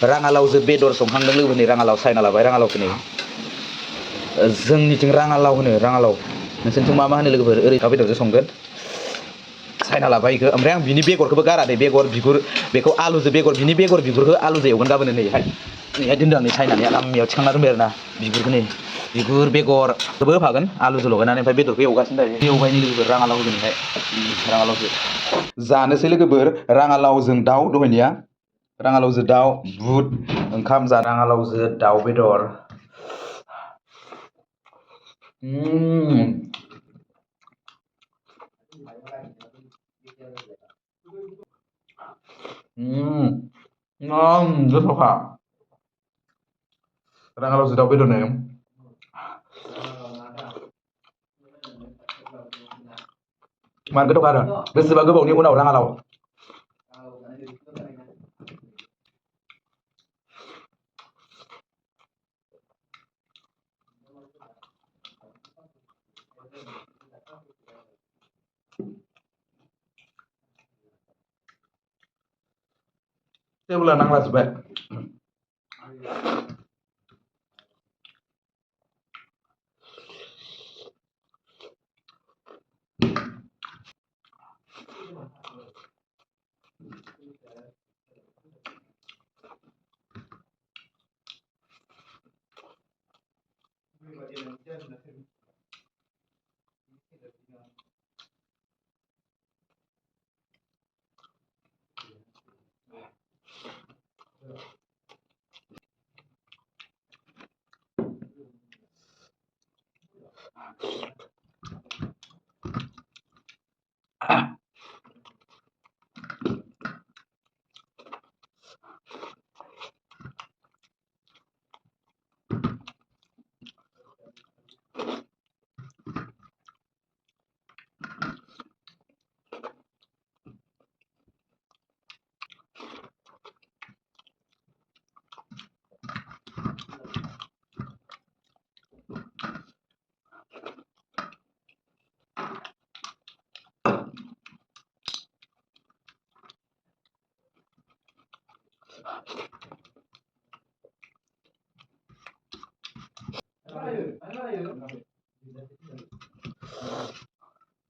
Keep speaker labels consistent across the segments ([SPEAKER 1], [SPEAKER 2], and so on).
[SPEAKER 1] राङालावजों बेदर संखांदों लोगोफोर नै राङालाव सायना लाबाय राङालावखौ नै जोंनिथिं राङालाव होनो राङालाव नोंसोरनिथिं मा होनो लोगोफोर ओरै दाउ बेदरजों संगोन सायना लाबाय इखो ओमफ्राय आं बिनि बेगरखौबो गारा दे बेगर बिगुर बेखौ आलुजों बिनि बेगर बिगुरखौ आलुजों एवगोन गाबोनो नैहाय दोनदों आं नै सायनानै आरामयाव थिखांना दोनबाय आरो ना बिगुरखौ नै बिगुर बेगरखौबो होफागोन आलुजों लगायनानै ओमफ्राय बेदरखौ एवगासिनो दायो एवबाय नै लोगोफोर राङालाव होगोनहाय राङालावजों जानोसै लोगोफोर राङालावजों दाउ दहायनिया राङालावजों दाउ बुट ओंखाम जा राङालावजों दाउ बेदर गोथावखा राङालावजों दाउ बेदर नै मा गोथावखा आरो बेसेबा गोबावनि उनाव राङालाव टेबोला नांलाजोब्बाय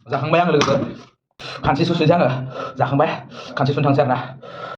[SPEAKER 1] जाखांबाय आङो लोगोफोर खानसि सुसैसो आङो जाखांबाय खानसि सुनो थांसै आरोना